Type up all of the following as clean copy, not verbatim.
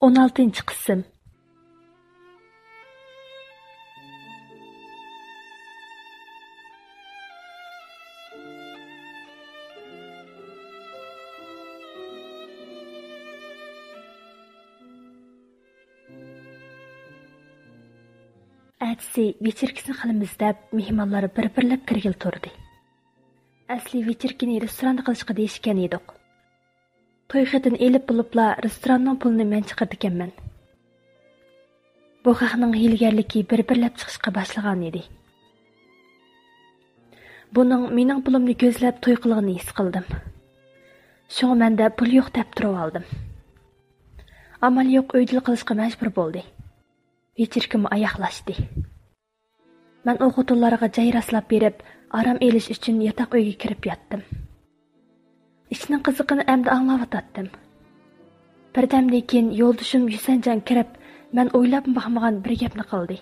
16 qism. Әтісі вечеркісін қылымыз дәп, мехманлары бір-бірлеп кіргіл тұрды. Әсілі вечеркіні ресторанда қылышқы дейшкен едік. Той xətini elib bulubla restoranның pulunu mən çıxırdikənmən. Bu xaqның hilgərliki bir-birləb çıxışqa başlаған idi. Bunun mening pulumni gözləb toy qılığını his qıldım. Şoň məndə pul yox dəp turub aldım. Amal yox öydül qılışqa məcbur boldu. Вечеркім аяqlaşdı. Mən o xotunlarga jay raslap berib, aram eliş üçün yataq uyga kirib yattım. İşinin qiziqini əmdi anlavatatdım. Birdəmdən keyin yo'ldashim Yusanjan kirib, mən o'ylab baxmagan bir gapni qildi.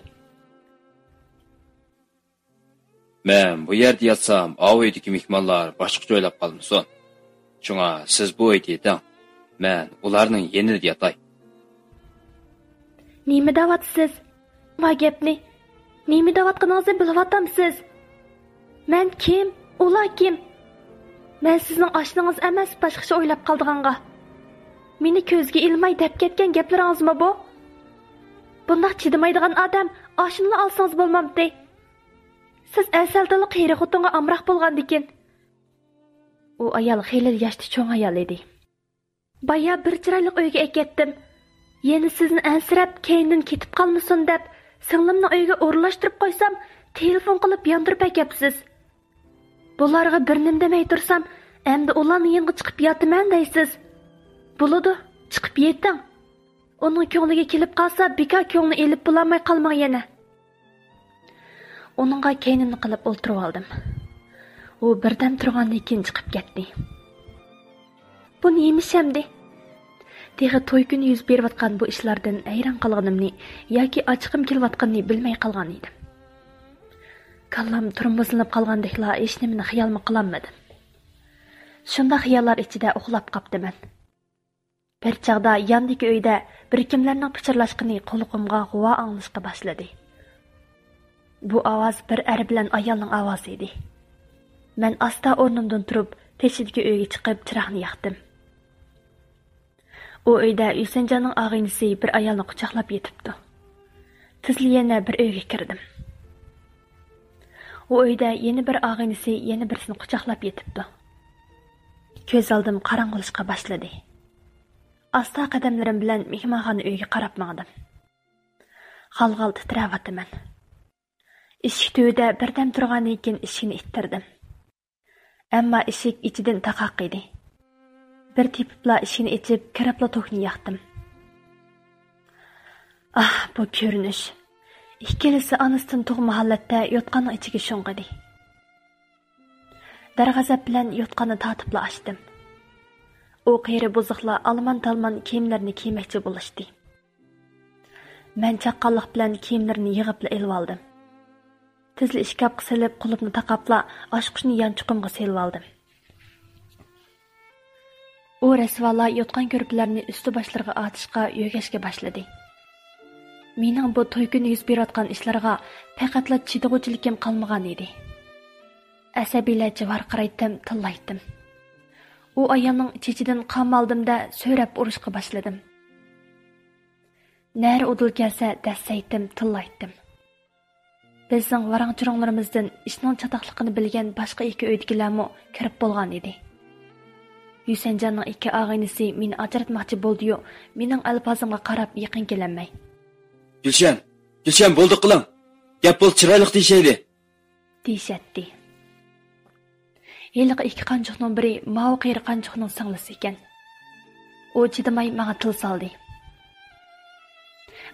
Men bu yerda yatsam, av uydagi mehmonlar boshqacha o'ylab qolmasin. Shunga siz bu uyda yeting. Men ularning yenida yatay. Nima da'vatsiz? Ma gapni. Nima da'vatqaningizni bilayotamsiz? Men kim? Ular kim? Men sizning oshnangiz emas, boshqacha o'ylab qoldiganqa. Meni ko'zga ilmay deb ketgan gaplaringizmi bu? Bundaq chidamaydigan odam oshnani olsangiz bo'lmamdi. Siz asaldan qiyri xotinga amroq bo'lgandikin. U ayol xeyli yoshli cho'ng ayol edi. Baya bir chiroyli uyga ketdim. Yeni sizni ansirab, keyindan ketib qolmasin deb, singlimni uyga o'rlashtirib qo'ysam, telefon qilib yondirib kelibsiz. Bularga bir nim demay tursam, endi ularning yangi chiqib yotaman deysiz. Bo'ladi, chiqib yeting. Uning ko'ngliga kelib qolsa, bika ko'ngli elib bulamay qolmay yana. Uningga keynimni qilib o'ltirib oldim. U birdan turgandan keyin chiqib ketdi. Bu nima shamdi? Deği toy günü yüz beriyotgan bu ishlardan ayran qolganimni yoki ochiqim kelayotganini bilmay qolgan edim. Kallam turmuzlanib qolgandekla hech nimani xayolmi qilolmadim. Shunda xayollar ichida uxlab qopdiman. Bir chaqda yandagi uyda bir kimlarning pichirlashqini quloqimga g'uva anglashqa boshladi. Bu ovoz bir er bilan ayolning ovozi edi. Men asta o'rnimdan turib, teshidagi uyga chiqib chiroqni yoqdim. O uyda Yusanjanning og'inisi bir ayolni quchoqlab yetibdi. Tizli yana bir uyga kirdim. O uyda yeni bir og'inisi yana birisini quchoqlab yetibdi. Ko'z oldim qorong'ilashqa boshladi. Asta qadamlarim bilan mehmonxona uyga qarab mangdim. G'alg'al titrayapman. Eshik tubida birdam turgandan keyin eshikni ittirdim. Ammo eshik ichidan taqoq edi. Bir tepipla ishini içib, kiribla to'kni yoqdim. Ah, bu ko'rinish. Ikkalisi anasidan tug'ma holatda yotqanning ichiga sho'ng'idi. Darg'azab bilan yotqanni tatibla ochdim. U qiyri buzuqlar alman-talman kiyimlarini kiymoqchi bo'lishdi. Men chaqqonlik bilan kiyimlarini yig'ibla elib oldim. Tizli ishkabga silib, qulubni taqabla oshqushni yanchuqimga selib oldim. O resvala yotqan ko'rplarni usti boshlarga atishga yo'gashga boshladi. Mening bu to'y kuni yuz berayotgan ishlarga faqatla chidag'uvchilikim qolmagan edi. Asabiylarcha varqiraydim, tillaydim. U ayolning chechidan qon oldimda so'rab urishga boshladim. Nari udul kelsa dassaydim, tillaydim. Bizning varang-churonglarimizdan ishning chatoqligini bilgan boshqa ikki uydagilarmi kirib bo'lgan edi. Yusanjanning ikki og'inisi meni ajratmoqchi bo'ldi-yu, mening alfozimga qarab yaqin kelanmay. Gulshan, bo'ldi qiling. Gap bo'l chiroyli deyshaydi. Deyshatti. Yiliqi ikki qanchuqning biri mao qiyri qanchuqning singlisi ekan. U chidamay menga til soldi.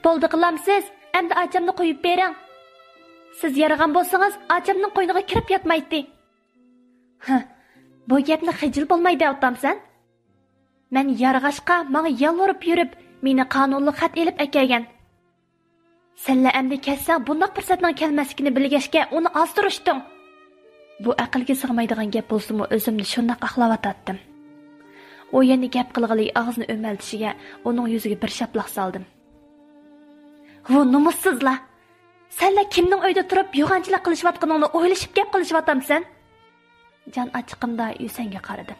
Bo'ldi qilamsiz, endi achamni qo'yib bering. Siz yaragan bo'lsangiz, achamning qo'yniga kirib yotmaydi. Bu gapni xijil bo'lmaydi otamsan. Men yarg'ashqa menga yalvorib yurib, meni qonunli xat elib akagan. Senla endi kelsang, bundaq fursatning kelmasligini bilgashga uni ozdirishding. Bu aqlga sig'maydigan gap bo'lsa-mu, o'zimni shunday aqlavatdim. O yana gap qilg'ili og'zini o'maltishiga uning yuziga bir shaplaq soldim. "Vo nomussizlar! Senlar kimning uyda turib yo'g'anchilik qilishayotganingni o'ylashib gap qilishyaptamsan?" Jon ochiqimda Yusanga qaradim.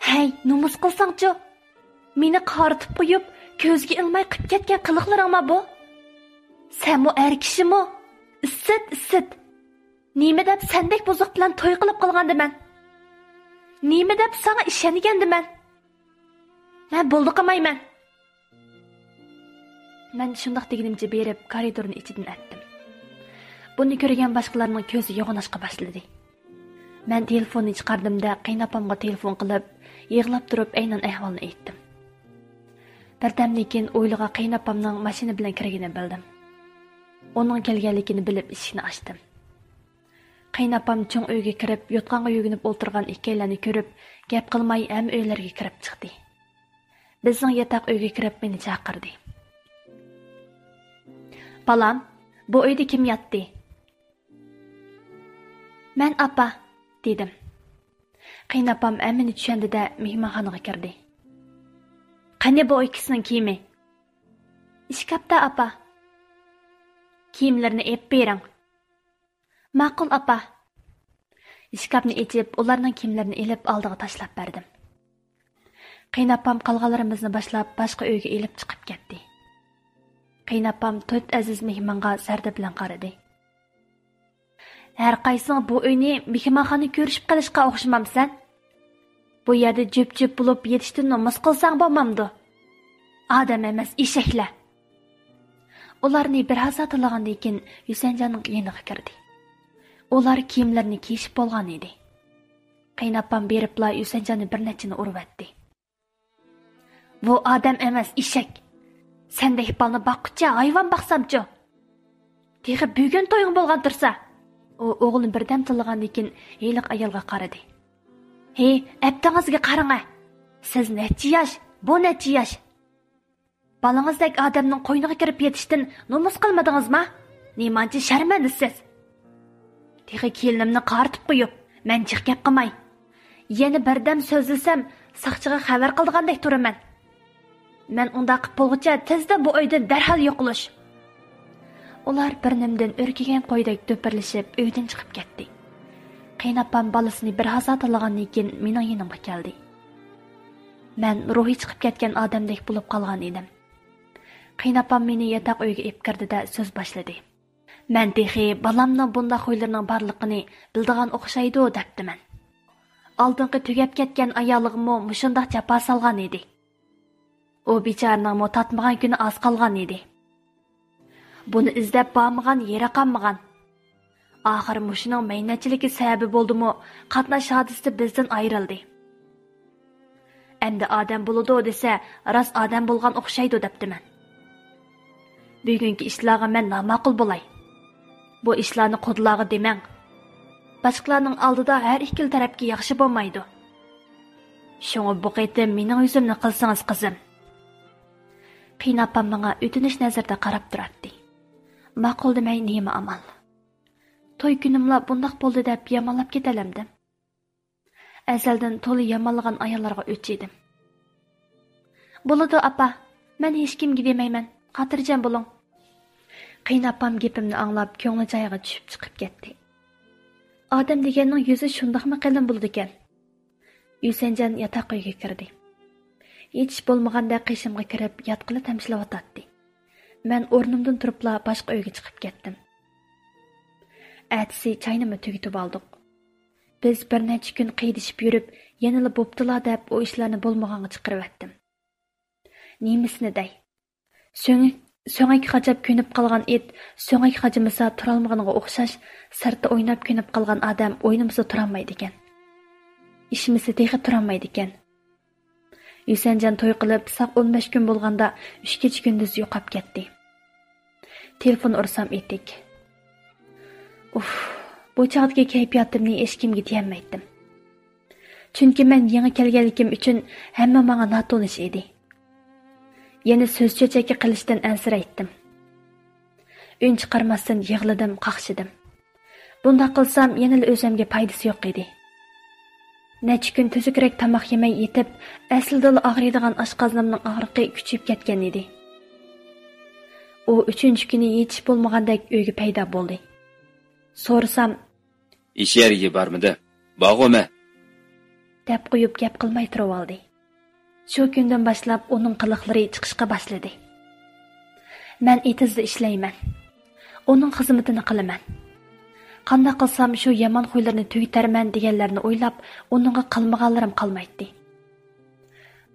"Hey, nomus qilsangchi, meni qaritib qo'yib, ko'zga ilmay qilib ketgan qiliqlaringmi bu? Sen bu er kishimi? Issit. Nima deb sendek buzuq bilan to'y qilib qolgandiman? Nima deb sana ishongandiman? Men bo'ldi qilmayman." Men shundoq deganimcha berib koridorning ichidan o'tdim. Buni ko'rgan boshqalarning ko'zi yo'g'onashqa boshladi. Men telefonni chiqardimda qaynopamga telefon qilib, yig'lab turib aynan ahvolni aytdim. Birdamdan keyin o'yliga qaynopamning mashina bilan kirganini bildim. Uning kelganligini bilib eshikni ochdim. Qaynopam cho'ng uyga kirib, yotqonga yuginib o'tirgan ikkalarni ko'rib, gap qilmay ham uylarga kirib chiqdi. Bizning yotoq uyga kirib meni chaqirdi. "Balam, bu uyda kim yotdi?" "Men apa," dedim. Qaynopam meni tushundida mehmonxonaga kirdi. "Qani bu ikkisining kiyimi?" "Ishkapta apa." "Kiyimlarini ep bering." "Ma'qul apa." Ishkapni ochib, ularning kiyimlarini elib oldiga tashlab berdim. Qaynopam qolganlarimizni boshlab boshqa uyga elib chiqib ketdi. Qaynopam 4 aziz mehmonga zarda bilan qaradi. "Har qaysing bu uyni mehmonxona ko'rishib qilishga o'xshamamsan? Bu yerda jop-jop bo'lib yetishdan nomus qilsang bo'lmamdi. Odam emas, eshaklar." Ularni bir haza tilagandan keyin Yusanjonning yeniga kirdi. Ular kiyimlarini kiyishib bo'lgan edi. Qaynopam beribla Yusanjonni bir nechini urvatdi. "Bu odam emas, eshak. Sendek balni boqqucha hayvon baqsamchi. Tehi bugun to'ying bo'lgan tursa." O o'g'lim birdan tilagandan keyin yeliq ayolga qaradi. "Hey, aptangizga qarang. Siz necha yosh? Bu necha yosh? Balangizdek odamning qo'yniga kirib yetishdan nomus qilmadingizmi? Nemanchi sharmandasiz? Tehi kelinimni qaritib qo'yib, men chiq gap qilmay. Yana birdam so'zlasam, saqchiga xabar qilgandek turaman. Men unda qilib bo'lguncha tezda bu uydan darhol yo'qolish." Ular bir nimdan o'rkigan qo'ydek do'pirlashib uydan chiqib ketdi. Qaynopam bolasini bir haza tilagandan keyin mening yonimga keldi. Men ruhi chiqib ketgan odamdek bo'lib qolgan edim. Qaynopam meni yotoq uyga olib kirdi-da so'z boshladi. "Men tehi balamning bunday xo'ylarining borligini bildigan o'xshaydi debdiman. Oldingi tugab ketgan ayolig'immo mushundoq jafo solgan edi. U bechoraning mo tatmagan kuni oz qolgan edi. Buni izlab bormagan, yeri qolmagan. Oxir mushuning maynachiligi sababi bo'ldimi, qatnash hodisasi bizdan ayrildi. Endi odam bo'ladi desa, rost odam bo'lgan o'xshaydi debdiman. Bugungi ishlarga men noma'qul bo'lay. Bu ishlarni qodlarga demang. Boshqalarning oldida har ikkili tarafga yaxshi bo'lmaydi. Shunga bu qitim mening yuzimni qilsangiz qizim." Qaynopam menga o'tinish nazarda qarab turardi. Ma'qul demay nima amal? To'y kunimla bundoq bo'ldi deb yomonlab ketalamdim. Azaldan to'li yomonlagan ayollarga o'chidim. "Bo'ladi apa, men hech kimga demayman. Xotirjam bo'ling." Qaynopam gapimni anglab, ko'ngli joyiga tushib chiqib ketdi. Odam deganning yuzi shundoqmi qalin bo'ldi ekan? Yusanjon yotoq uyga kirdi. Hech bo'lmaganda qishimga kirib, yotqili tamshlayotdi. Men o'rnimdan turibla boshqa uyga chiqib ketdim. Atsi chaynimi tugitib oldik. Biz bir necha kun qiydishib yurib, yanada bo'ptila deb o ishlarni bo'lmaganga chiqarib etdim. Nemisini day? So'ngak qajab ko'nib qolgan it, so'ngak qajimasa turolmaganiga o'xshash, sirtda o'ynab ko'nib qolgan odam o'ynimsa turolmaydi ekan. Ishimizda tehi turolmaydi ekan. Yusanjon to'y qilib, saq 15 kun bo'lganda 3 kecha kunduz yo'qab ketdi. Telefon ursam etik. Bu chaqdagi kayfiyatimni hech kimga deyolmaydim. Chunki men yangi kelganligim uchun hamma menga notonish edi. Yana so'z cho'chaki qilishdan ansiraydim. Un chiqarmasdan yig'ladim, qaqshidim. Bunda qilsam yana o'zimga foydasi yo'q edi. Necha kun tuzukroq tamoq yemay yetib, aslida og'riydigan oshqozonimning og'riqi kuchayib ketgan edi. U 3-chi kuni yetish bo'lmagandek uyga paydo bo'ldi. So'rasam, ish yeriga bormidi? Bog'imi? deb qo'yib gap qilmay turib oldi. Shu kundan boshlab uning qiliqlari chiqishga boshladi. Men etizda ishlayman. Uning xizmatini qilaman. Qanday qilsam shu yomon xo'ylarni tuyitarman deganlarni o'ylab, uningga qilmaganlarim qolmaydi.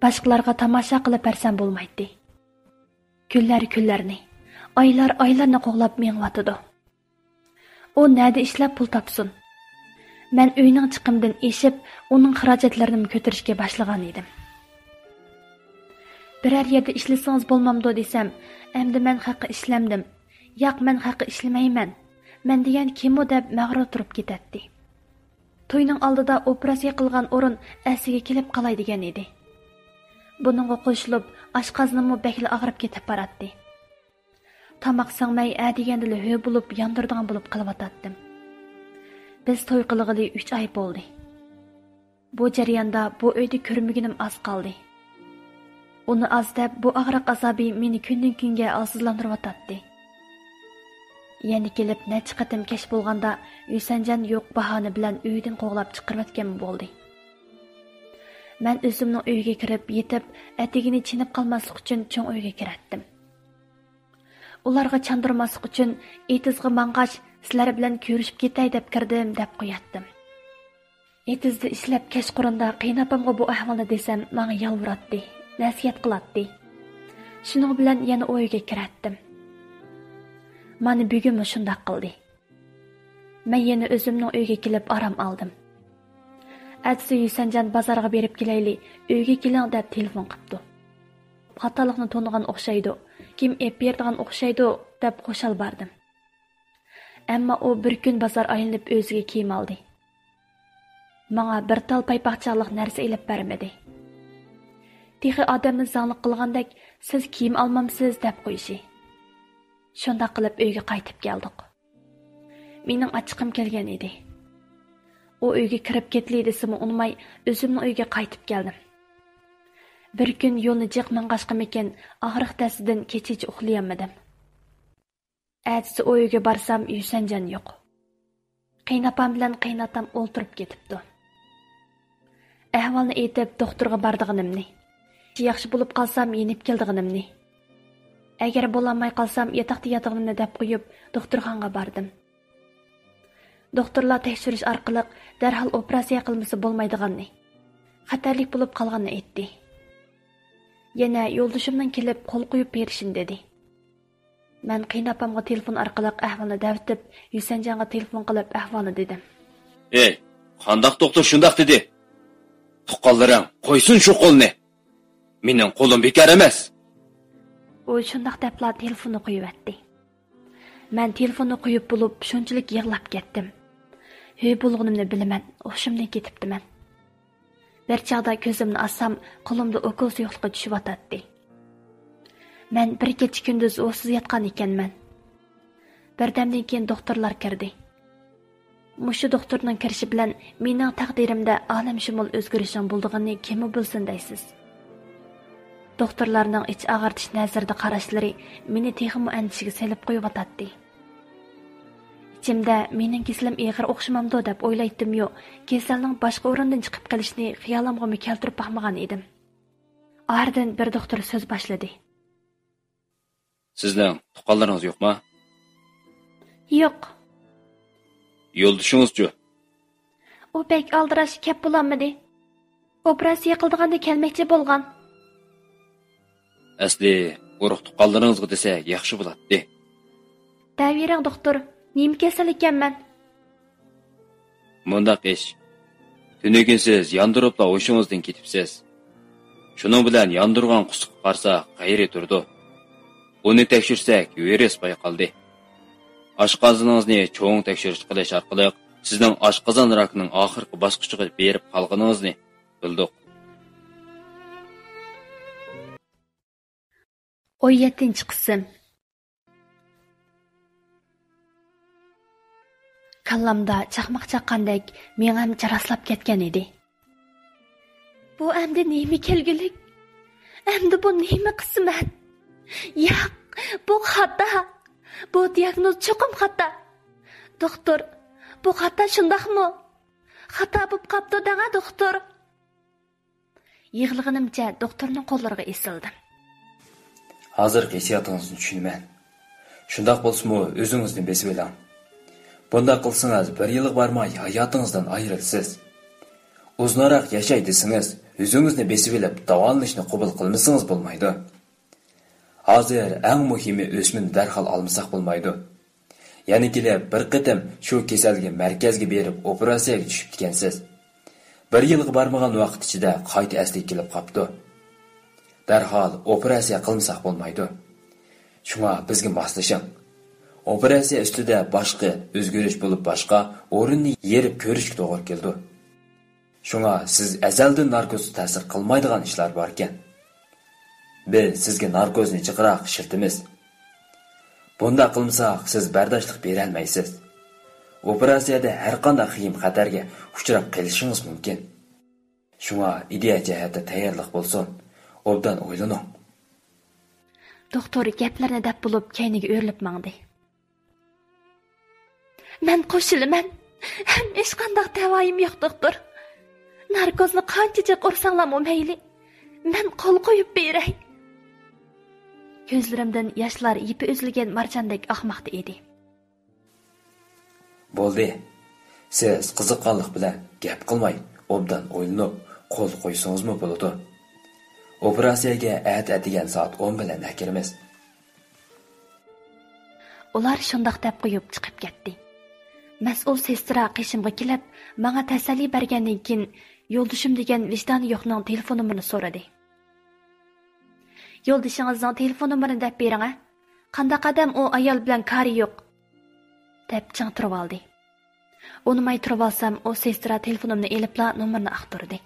Boshqalarga tomosha qilib bersam bo'lmaydi. Kunlarni, oylarni qo'g'lab mengatidi. U nada ishlab pul topsin. Men uyning chiqimdan eshib, uning xarajatlarini ko'tarishga boshlagan edim. Biror yerda ishlasangiz bo'lmamdi desam, endi men haqi ishlamdim. Yo'q, men haqi ishlamayman. Men degan kim u deb mag'rur turib ketadi. To'yning oldida operatsiya qilgan o'rin asiga kelib qolay degan edi. Buningga qo'shilib, oshqozonimni bekli og'rib ketib boradi. Tamoq sangmay degandili hö bo'lib, yondirdigan bo'lib qilib Biz to'y qilg'ili 3 oy bo'ldi. Bu jarayonda bu uyda ko'rmaginim oz qoldi. Uni oz deb bu og'riq azobi meni kundan kunga ozizlantirib Yana kelib necha qatim kesh bo'lganda Yusanjan yo'q bahona bilan uydan qo'g'lab chiqarayotgan bo'ldi. Men o'zimning uyga kirib yetib, atigini chinib qolmaslik uchun cho'ng uyga kiratdim. Ularga chandurmaslik uchun etizga mang'ash sizlar bilan ko'rishib ketay deb kirdim deb qo'yatdim. Etizda ishlab kechqurunda qiynapamga bu ahvolni desam, menga yolvuratdi, nasihat qiladi. Shuning bilan yana uyga kiratdim. Mani bugun shunday qildi. Men yana o'zimning uyga kelib aram oldim. Atsi Yusanjan bozorga berib kelayli, uyga keling deb telefon qilibdi. Xatolikni to'nigan o'xshaydi, kim ep berdigan o'xshaydi deb qo'shal bordim. Ammo u bir kun bozor aylanib o'ziga kiyim oldi. Menga bir tal paypoqchalik narsa ilib bermadi. Tixi odamni zanglik qilgandek, siz kiyim olmamsiz deb qo'yishi. Shunda qilib uyga qaytib keldik. Mening achchiqim kelgan edi. U uyga kirib ketli desimi unmay, o'zimning uyga qaytib keldim. Bir kun yo'lni jiq mang'ashqim ekan, og'riq tasidan kechicha uxlayolmadim. Atsi uyga borsam, Yusanjan yo'q. Qiynapam bilan qiynatam o'ltirib ketibdi. Ahvolni aytib doktorga bordiganimni, yaxshi bo'lib qolsam yenib keldiganimni, agar bo'lamay qolsam yotoqda yotganimni deb qo'yib doktorxonaga bordim. Doktorlar tekshirish orqali darhol operatsiya qilmasa bo'lmaydiganini, xatarlik bo'lib qolganini aytdi. Yana yo'ldoshimdan kelib qo'l qo'yib berishim dedi. Men qiynapamga telefon orqali ahvolni davtib, Yusanjanga telefon qilib ahvolni dedim. Ey, qandoq doktor shundoq dedi? Tuqqanlaring, qo'ysin shu qo'lni. Mening qo'lim bekor emas. U shundoq debla telefonni qo'yibdi. Men telefonni qo'yib bo'lib, shunchalik yig'lab ketdim. Hey bo'lganimni bilaman, o'shimdan ketibdiman. Bir chaqda ko'zimni assam, qo'limda okul suyuqligi tushib o'tadi. Men bir kecha kunduz o'siz yotgan ekanman. Birdamdan keyin doktorlar kirdi. Mushu doktorning kirishi bilan mening taqdirimda olamshumul o'zgarishim bo'lganini kim bilsin deysiz. Doktorlarning ich og'irtish nazarida qarashlari meni texmo andishiga selib qo'yib o'tadi. Ichimda mening kasalim ig'ir o'xshamamdi deb o'ylaydim-yu, kasalning boshqa o'rindan chiqib qolishini xiyolimga keltirib baxmagan edim. Ardin bir doktor so'z boshladi. Sizning tuqqanlaringiz yo'qmi? Yo'q. Yo'ldoshingiz-chi? U bek aldirash kep bo'lanmadi. Operatsiya qildiganda kelmoqchi bo'lgan. Asli urug' tuqqanlaringizga desak yaxshi bo'ladi. Davering doktor, nima kasal ekanman? Mundaq ish. Tunikin siz yondiribla o'shingizdan ketibsiz. Shuning bilan yondirgan qusiq qarsa g'ayri turdi. Uni tekshirsak, virus bayqaldi. Oshqozoningizni cho'ng tekshirish qilish orqali sizning oshqozon rakining oxirgi bosqichiga berib qolganingizni bildik. 17-qism. Kallamda chaqmoq chaqqandek men ham jaraslab ketgan edi. Bu əmdə neymi kelgilik? Əmdə bu neymi qismət? Yo'q, bu xata. Bu diagnoz cho'qim xata. Doktor, bu xata shundaqmi? Xata bo'lib qapti danga doktor. Yig'ilganimcha doktorning qo'llariga esildim. Hozir hissiyotlaringizni tushunaman. Shundoq bo'lsa-mu, o'zingizni besib oling. Bunday qilsangiz 1 yilga barmay hayotingizdan ayrilsiz. Uzunroq yashay desangiz, o'zingizni besib olib davolanishni qabul qilmasangiz bo'lmaydi. Hozir eng muhimi o'smini darhol olmasak bo'lmaydi. Ya'ni kelib bir qitim shu kasalga markazga berib operatsiyaga tushib ekansiz. 1 yilga barmagan vaqt ichida qayta asliga kelib qopdi. Darhol operatsiya qilmasak bo'lmaydi. Shunga bizga moslashing. Operatsiya ustida boshqa o'zgarish bo'lib boshqa o'rinni yerib ko'rishga to'g'ri keldi. Shunga siz azaldan narkoz ta'sir qilmaydigan ishlar bor ekan. Biz sizga narkozni jiqroq shirtimiz. Bunda qilmasak siz bardoshlik bera olmaysiz. Operatsiyada har qanday qiyin xatarga uchrab qolishingiz mumkin. Shunga ideya jihatda tayyorlik bo'lsin. Obdan o'ylaning. Doktor gaplarni dab bo'lib kayniga o'rilib mangdi. Men qo'shilaman. Ham hech qanday davoyim yo'q doktor. Narkozni qanchacha qo'rsanglar mayli. Men qo'l qo'yib beray. Ko'zlarimdan yoshlar yipi uzilgan marjandek oqmoqda edi. Bo'ldi. Siz qiziqqanlik bilan gap qilmay, obdan o'ylanib, qo'l qo'ysangizmi bo'ladi. Operatsiyaga degan soat 10 bilan kiramiz. Ular shundoq deb qo'yib chiqib ketdi. Mas'ul sestra qishimga kelib, menga tasalli bergandan keyin yo'ldishim degan vijdoni yo'qning telefon numerini so'radi. Yo'ldishingizning telefon numerini deb bering-a? Qanday qadam u ayol bilan kari yo'q. deb chang turib oldi. Unimay turib olsam, o sestra telefonimni elibla nomerni aqtirdi.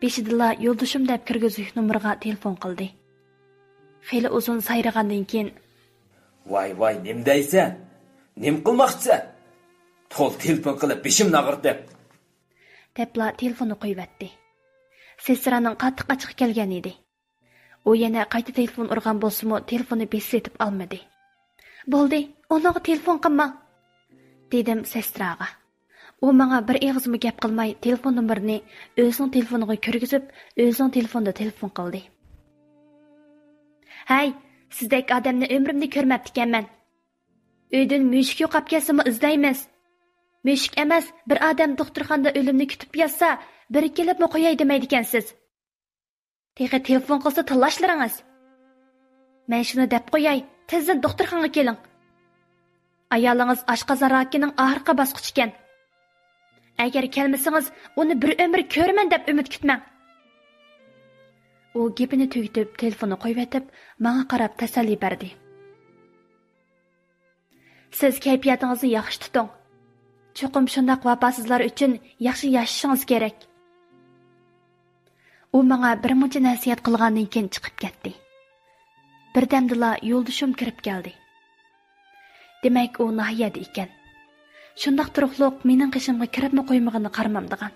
Beshidilla yo'ldoshim deb kirgizib nomerga telefon qildi. Xeyli uzun sayragandan keyin Voy, nim deysan? Nim qilmoqchisan? To'l telefon qilib beshimni og'irtdi. Debla telefonni qo'yibdi. Sestraning qattiq achiq kelgan edi. U yana qayta telefon urgan bo'lsa-mu, telefonni besletib olmadi. Bo'ldi, unaga telefon qilma, dedim sestraga. U menga bir eg'izmi gap qilmay, telefon nomerini o'zining telefoniga kirgizib, o'zining telefonda telefon qildi. Hay, sizdek odamni umrimni ko'rmabdi ekanman. Uydan mushuk yo'qab kelsimi izlaymiz. Mushuk emas, bir odam doktorxonada o'limni kutib yotsa, bir kelibmi qo'yay demaydi ekansiz. Teqa telefon qilsa talashlaringiz. Men shuni deb qo'yay, tezdan doktorxonaga keling. Ayolingiz oshqozon rakining oxirgi bosqichi ekan. Agar kelmasangiz, uni bir umr ko'raman deb umid kutmang. U gapini tugatib, telefonni qo'yib etib, menga qarab tasalli berdi. Siz kayfiyatingizni yaxshi tuting. Cho'qim shundaq vafosizlar uchun yaxshi yashashingiz kerak. U menga bir muncha nasihat qilgandan keyin chiqib ketdi. Birdamdila yo'ldoshim kirib keldi. Demak, u nahiyada ekan. Shundaq turuqliq mening qishimga kiribmi qo'ymag'ini qaramamdigan.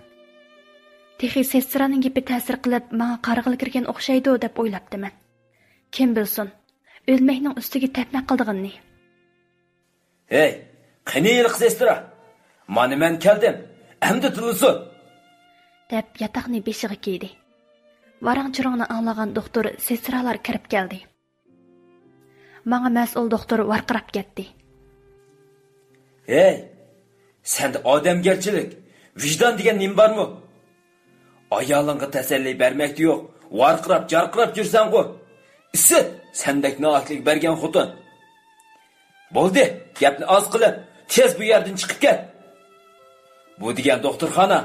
Texi sestraning gapi ta'sir qilib, menga qarg'il kirgan o'xshaydi deb o'ylabdiman. Kim bilsin, o'lmakning ustiga tepmak qildiganni. Hey, qaniylik sestra? Mana men keldim. Endi tilsin. Deb yataqni beshiga kiydi. Varang-churangni anglagan doktor sestralar kirib keldi. Menga mas'ul doktor varqirab ketdi. Hey, senda odamgarchilik, vijdon degan nim bormi? Ayolingga tasalli bermakda yo'q, varqirab, jarqirab yursan-ku. Isi, sendek nohaqlik bergan xotin. Bo'ldi, gapni oz qilib, tez bu yerdan chiqib ket. Bu degan doktorxona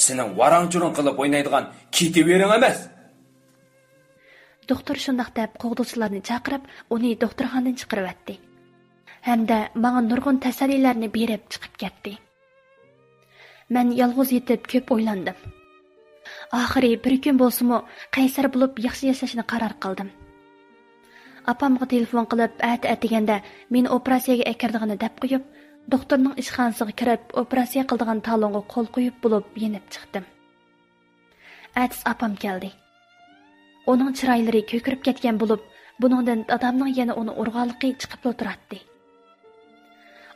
sening varang-churang qilib o'ynaydigan ketavering emas. Doktor shundaq deb qo'g'duvchilarni chaqirib, uni doktorxonadan chiqarib etdi. Hamda menga nurg'un tasallilarni berib chiqib ketdi. Men yolg'iz yetib ko'p o'ylandim. Oxiri bir kun bo'lsa-mu, qaysar bo'lib yaxshi yashashni qaror qildim. Apamga telefon qilib, atiganda meni operatsiyaga akirdig'ini deb qo'yib, doktorning ishxonasiga kirib, operatsiya qildigan talonga qo'l qo'yib bo'lib yenib chiqdim. Әтіс апам келді. Оның чырайлары көкіріп кеткен болып, buningdan dadamning yana uni urg'anligi chiqib o'tiradi.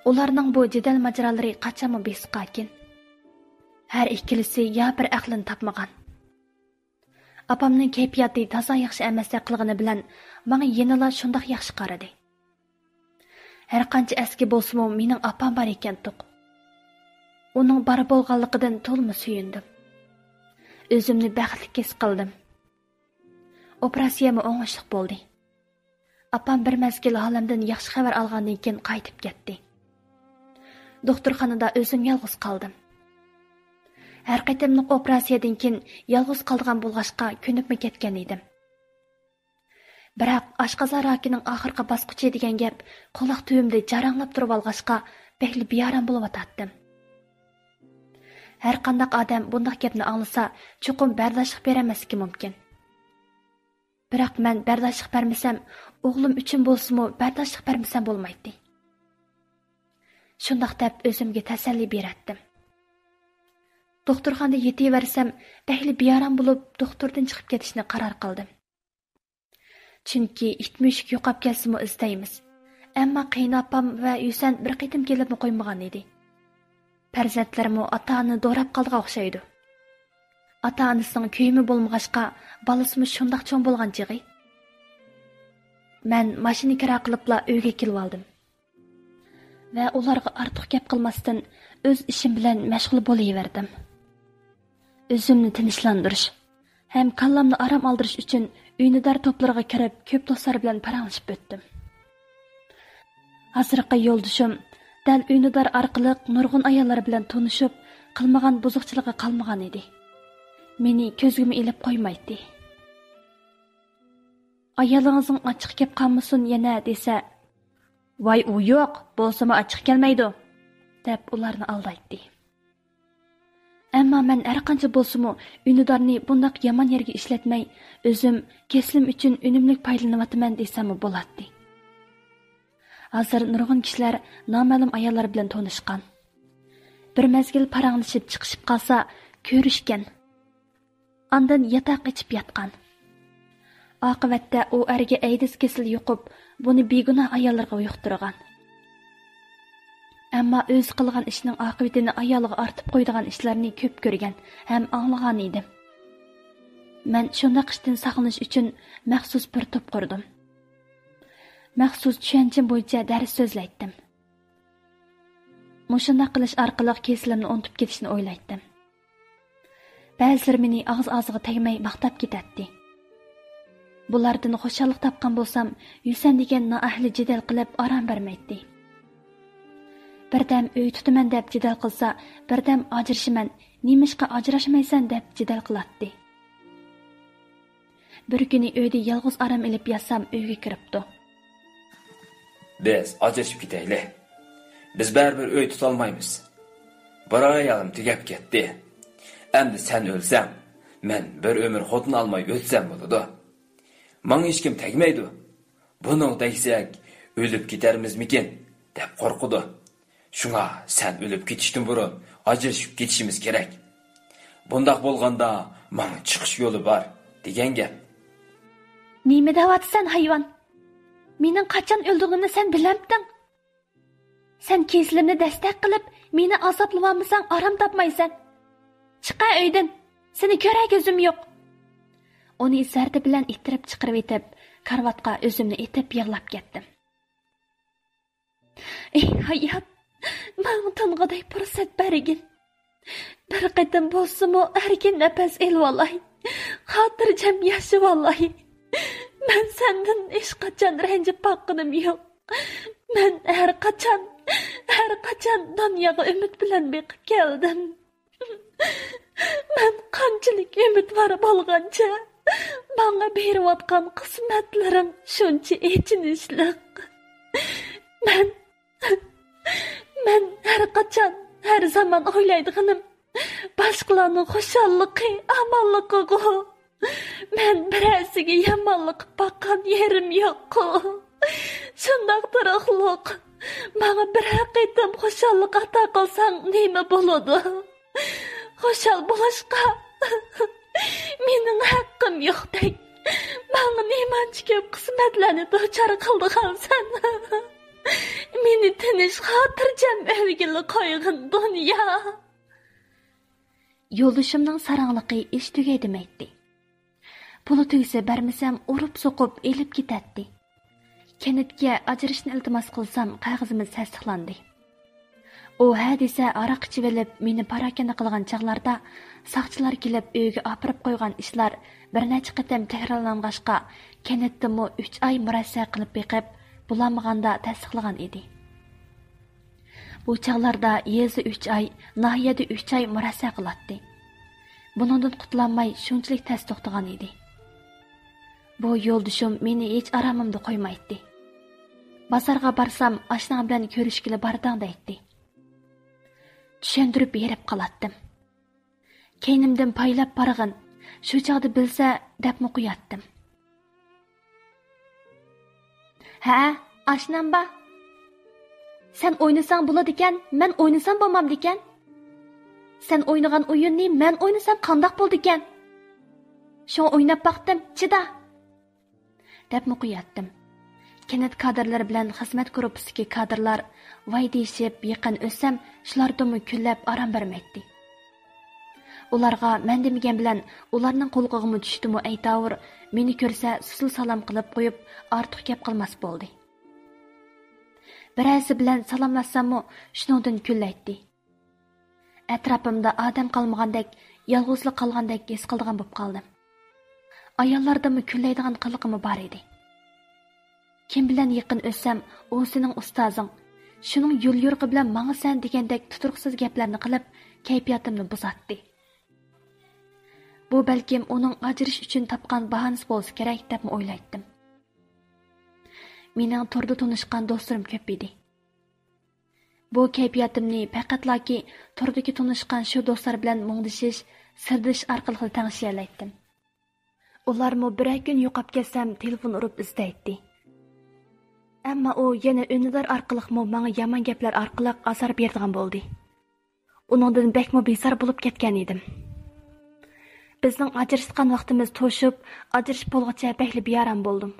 Ularning bu jidal majralari qachonmi besqakin. Har ikkilisi ya bir aqlini topmagan. Apamning kayfiyati toza yaxshi emaslik qilgani bilan menga yanala shundoq yaxshi qaradi. Har qancha eski bo'lsa-mu mening apam bor ekan to'q. Uning bar bo'lganligidan to'lma suyundim. O'zimni baxtli his qildim. Operatsiyam o'ngishli bo'ldi. Apam bir mezgil halimdan yaxshi xabar olgandan keyin qaytib ketdi. Doktorxonada o'zim yolg'iz qoldim. Har qatimliq operatsiyadan keyin yolg'iz qolgan bo'lg'ashqa ko'nibmi ketgan edim. Biroq oshqozon rakining oxirgi bosqichi degan gap quloq tubimda jaranglab turib olg'ashqa bekli biyaram bo'lib o'tatdim. Har qanday odam bunday gapni anglasa, chuqur bardoshlik beramasligi mumkin. Biroq men bardoshlik bermasam, o'g'lim uchun bo'lsa-mu bardoshlik bermasam bo'lmaydi. Shundoq deb o'zimga tasalli beratdim. Doktorxonada yetaversam, bekli biyaram bo'lib doktordan chiqib ketishni qaror qildim. Chunki itmushuk yo'qab kelsa-mu istaymiz. Ammo qaynopam va Yusan bir qitim kelib qo'ymagan edi. Farzandlarimi ota-onani do'rab qoldiga o'xshaydi. Ota-onasining kuyimi bo'lmag'ashqa, bolasimiz shundoq cho'ng bo'lgan chig'i. Men mashina kira qilibla uyga kelib oldim. Va ularga ortiq gap qilmasdan o'z ishim bilan mashg'ul bo'laverdim. O'zimni tinchlantirish ham kallamni aram oldirish uchun uynidar to'plarga kirib, ko'p do'stlar bilan paranglashib o'tdim. Hozirgi yo'ldoshim dal uynidar orqali nurg'un ayollar bilan tanishib, qilmagan buzuqchiligi qolmagan edi. Meni ko'zgimga ilib qo'ymaydi. Ayolingizning ochiq gap qolmasin yana desa, "Voy u yo'q, bo'lsa-mu ochiq kelmaydi" deb ularni aldaydi. Ammo men har qancha bo'lsa-mu uynidarni bundoq yomon yerga ishlatmay, o'zim keslim uchun unumli foydalanyapman desam bo'ladi. Hozir nurg'un kishilar noma'lum ayollar bilan tanishgan. Bir mezgil paranglashib chiqishib qolsa, ko'rishgan. Ondan yataq ichib yotgan. Oqibatda u erga aydis kesili yuqib, buni begunoh ayollarga yuqtirgan. Ammo o'z qilgan ishning oqibatini ayolga ortib qo'ydigan ishlarni ko'p ko'rgan ham anglagan edim. Men shunday ishdan saqlanish uchun maxsus bir to'p qurdim. Maxsus tushuncham bo'yicha dars so'zlaydim. Mushunda qilish orqali kesimni unutib ketishni o'ylaydim. Ba'zilar meni og'iz-og'izga tegmay maqtab ketadi. Bulardan xo'shallik topgan bo'lsam, Yusan degan noahli jidal qilib orom bermaydi. Birdam uy tutaman deb jidal qilsa, birdam ajrashaman, nimishqa ajrashmaysan deb jidal qiladi. Bir kuni uyda yolg'iz orom ilib yatsam, uyga kiribdi. Biz ajrashib ketaylik. Biz baribir uy tutolmaymiz. Bir ayolim tugab ketdi. Endi sen o'lsam, men bir umr xotin olmay o'tsam bo'ladi. Menga hech kim tegmaydi. Buni deysak, o'lib ketarmizmikin deb qo'rqidi. Shunga sen o'lib ketishdan burun ajrashib ketishimiz kerak. Bundaq bo'lganda menga chiqish yo'li bor degan gap. Nima deyapsan hayvon? Mening qachon o'ldigimni sen bilamding? Sen keslimni dastak qilib, meni azoblamamsan, aram topmaysan. Chiqa uydan. Seni ko'ray ko'zim yo'q. Uni zarda bilan ittirib chiqarib etib, karvatga o'zimni etib yig'lab ketdim. Ey hayot, menga tong'iday fursat bergin. Bir qatim bo'lsa-mu erkin nafas elvolay. Xotirjam yashavolay. Men sendan hech qachon ranjib boqqanim yo'q. Men har qachon dunyoga umid bilan beqib keldim. Men qanchalik umidvor bo'lgancha, menga berayotgan qismatlarim shuncha echinishliq. Men har qachon, har zamon o'ylaydiganim boshqalarning xushalliqi, omonligiga. Men birasiga yomonlik boqqan yerim yo'q. Shundoq turaqliq. Menga bir haqiqatan xushallik ato qilsang nima bo'ladi? Xushal bo'lishqa Mening haqqım yo'qdek. Menga nemancha ko'p qismatlarni dochar qildigansan. Meni tinish xotirjam o'lgili qo'yg'in dunyo. Yo'lishimning sarangligi ish tugaydimeydi. Puli tugsa bermasam urib so'qib elib ketadi. Kenetga ajrashni iltimos qilsam qog'ozimiz tasdiqlandi. O hə desə araq içib elib meni parakanda qilgan chaqlarda saqchilar kelib uyga apirib qo'ygan ishlar bir necha qatam takrorlanğaşqa kenetdimi 3 oy murassa qilib beqib bulanmaganda tasdiqlagan edi. Bu chaqlarda yezi 3 oy, nahiyada 3 oy murassa qilatdi. Buningdan qutlanmay shunchalik tas to'xtagan edi. Bu yo'ldishim meni hech aramimda qo'ymaydi. Bozorga barsam oshnam bilan ko'rishgili bardang deydi. Tushundirib berib qolatdim. Keynimdan paylab barg'in, shu chog'da bilsa debmi qo'yatdim. Ha, oshnam ba. Sen o'ynasang bo'ladi ekan, men o'ynasam bo'lmamdi ekan. Sen o'ynagan o'yinni men o'ynasam qandoq bo'ldi ekan? Shu o'ynab baqdim, chida. Debmi qo'yatdim. Kenet kadrlar bilan xizmat gruppasidagi kadrlar voy deyishib yaqin o'sam, shulardanmi kunlab aram bermaydi. Ularga men demagan bilan ularning qo'lqig'imi tushdimi aytavur, meni ko'rsa susul salom qilib qo'yib, ortiq gap qilmas bo'ldi. Birasi bilan salomlashsammi, shuningdan kunlaydi. Atrofimda odam qolmagandek, yolg'izlik qolgandek his qildigan bo'lib qoldim. Ayollardami kunlaydigan qiliqimi bor edi. Kim bilan yaqin o'ssam, u sening ustozing. Shuning yo'l yurqi bilan mangsan degandek tuturqsiz gaplarni qilib, kayfiyatimni buzatdi. Bu balkim uning ajrish uchun topgan bahonasi bo'lsa kerak deb o'ylaydim. Mening turda tanishgan do'stlarim ko'p edi. Bu kayfiyatimni faqatlarki turdagi tanishgan shu do'stlar bilan mungdishish, sirdish orqali tanishalaydim. Ularmi bir kun yo'qab ketsam telefon urib izlaydi. Ammo u yana unidar orqaliqmi menga yomon gaplar orqali asar berdigan bo'ldi. Uningdan bekmo bezor bo'lib ketgan edim. Bizning ajrashgan vaqtimiz to'shib, ajrish bo'lg'icha bekli beyaram bo'ldim.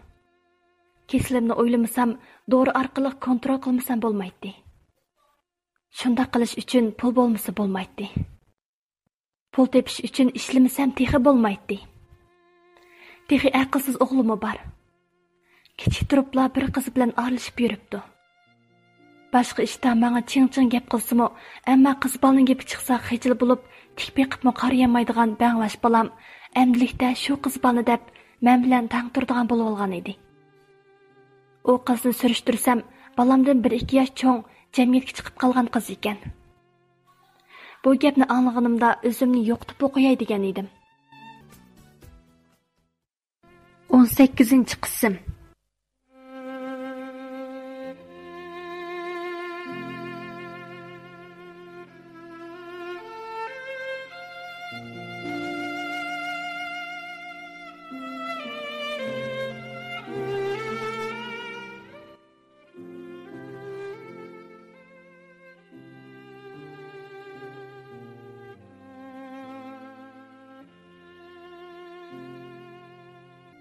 Kesilimni o'ylamasam, dori orqali kontrol qilmasam bo'lmaydi. Shunda qilish uchun pul bo'lmasa bo'lmaydi. Pul tepish uchun ishlamasam texi bo'lmaydi. Texi aqlsiz o'g'limi bor. Kichik turibla bir qiz bilan aralashib yuribdi. Boshqa ishda menga ching-ching gap qilsimi, ammo qiz bolaning gapi chiqsa xijil bo'lib, tik beqibmi qarayamaydigan banglash bolam, amdilikda shu qiz bolani deb men bilan tang turadigan bo'lib olgan edi. U qizni surishtirsam, bolamdan 1-2 yosh cho'ng, jamiyatga chiqib qolgan qiz ekan. Bu gapni anglaganimda o'zimni yo'qotib qo'yay degan edim. 18-qism.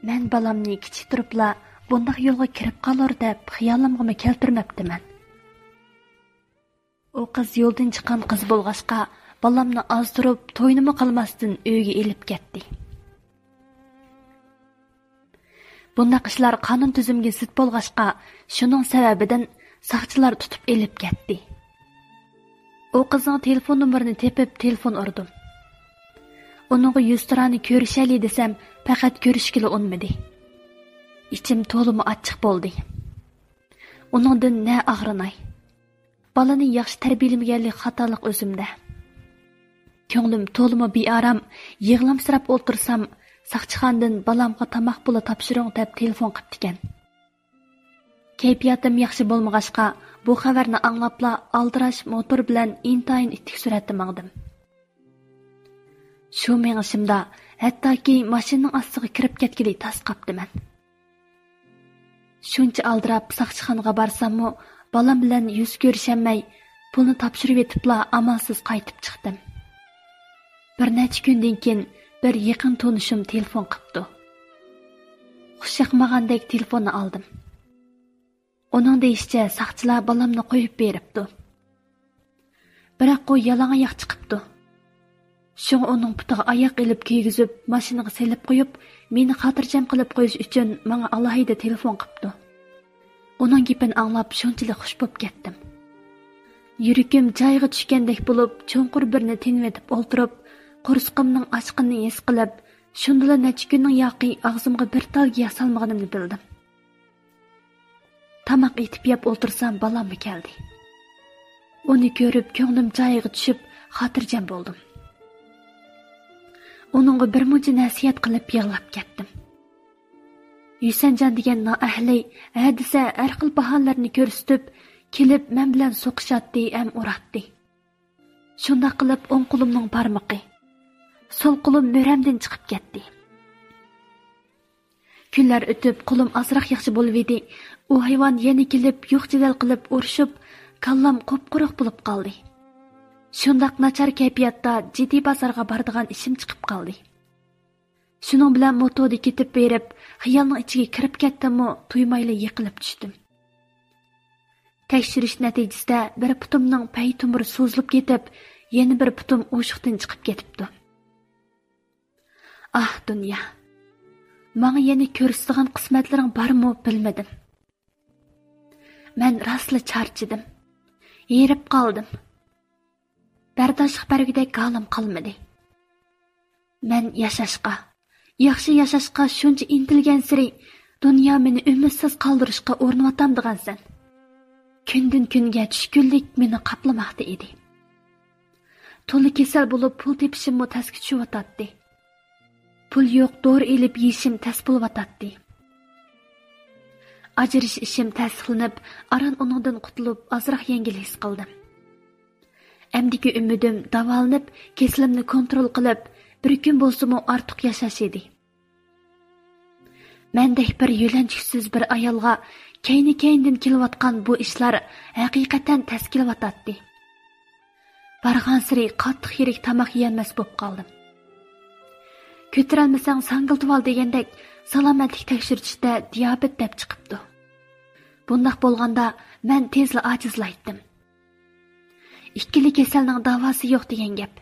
Men balamni kichik turibla bunday yo'lga kirib qolur deb xiyolimga keltirmabdiman. U qiz yo'ldan chiqqan qiz bo'lg'ashqa, balamni ozdirib, to'ynimi qilmasdan uyga elib ketdi. Bunday ishlar qonun tuzumga zid bo'lg'ashqa, shuning sababidan saqchilar tutib elib ketdi. U qizning telefon nomerini tepib telefon urdim. Onunğa 100 lirani ko'rishali desam, faqat ko'rishgili unmadi. İçim to'limi achchiq bo'ldi. Uningdan ne ag'rinay. Balani yaxshi tarbiyalamaganlik xatolik o'zimda. Ko'nglim to'limi bearam, yig'lamsirab o'tirsam, saqchixondan balamga tamoq puli topshiring deb telefon qilib ekan. Kayfiyatim yaxshi bo'lmag'achqa, bu xabarni anglabla aldirash motor bilan intayin ittik suratda mangdim. Shu mengishimda hattoki mashinaning ostiga kirib ketgili tas qapdiman. Shuncha aldirab saqchixonga barsammi, balam bilan yuz ko'rishamay, pulni topshirib etibla amalsiz qaytib chiqdim. Bir necha kundan keyin bir yaqin tanışım telefon qilibdi. Xushyoqmagandek telefonni oldim. Onun deyishicha saqchilar balamni qo'yib beribdi. Biroq u yalangoyoq chiqibdi. Şoň onun putiga ayak ilip kiygizip, mashinaga selip qo'yib, meni xotirjam qilib qo'yish uchun menga alohida telefon qilibdi. Uning gapini anglab shunchalik xush bo'lib ketdim. Yuragim joyiga tushgandek bo'lib, cho'nqur birni tinvetib o'ltirib, qo'rsqimning ochqinini his qilib, shundala necha kunning yoqi og'zimga bir tal giyoh solmaganimni bildim. Tamoq etib yeb o'ltirsam balammi keldi. Uni ko'rib ko'nglim joyiga tushib, xotirjam bo'ldim. Onunğa bir muncha nasihat qilib yig'lab ketdim. Yusanjon degan noahli hadisa har xil baholarni ko'rsatib, kelib men bilan so'qishatdi ham uratdi. Shunda qilib o'ng qo'limning barmoqi, so'l qo'lim mo'ramdan chiqib ketdi. Kunlar o'tib qo'lim azroq yaxshi bo'lib edi. U hayvon yana kelib yo'q-jidal qilib urishib, kallam qop-quruq bo'lib qoldi. Shundaq nachar kayfiyatda jiddiy bozorga boradigan ishim chiqib qoldi. Shuning bilan motorda ketib berib, xayolning ichiga kirib ketdim-u, tuymayli yiqilib tushdim. Tekshirish natijasida bir putumning pay tumuri so'zilib ketib, yana bir putum o'shiqdan chiqib ketibdi. Ah dunyo. Menga yana ko'rsatgan qismatlaring bormi bilmadim. Men rostla charchidim. Yerib qoldim. Bardashlik bergidek halim qolmadi. Men yashashqa, yaxshi yashashqa shuncha intilgan siri dunyo meni umidsiz qoldirishga o'rnatam degansan. Kundan kunga tushkunlik meni qaplamoqda edi. To'li kasal bo'lib pul tepishimmo tasga tushyotdi. Pul yo'q, dori elib yeyishim tas bo'layotdi. Ajrish ishim tasdiqlanib, aran uningdan qutulib, azroq yengil his qildim. Əmdiki ümidim davolanib, kesimni kontrol qilib, bir kun bo'lsa-mu ortiq yashash edi. Mendek bir yo'lanchiksiz bir ayolga kayni-kayndan kelayotgan bu ishlar haqiqatan taskilayotdi. Bargan siri qattiq yirik tamoq yemas bo'lib qoldim. Ko'tarolmasang sangiltib ol degandek salomatlik tekshirishda diabet deb chiqibdi. Bundaq bo'lganda men tezla ojizlaydim. İkkili kasalning davosi yo'q degan gap.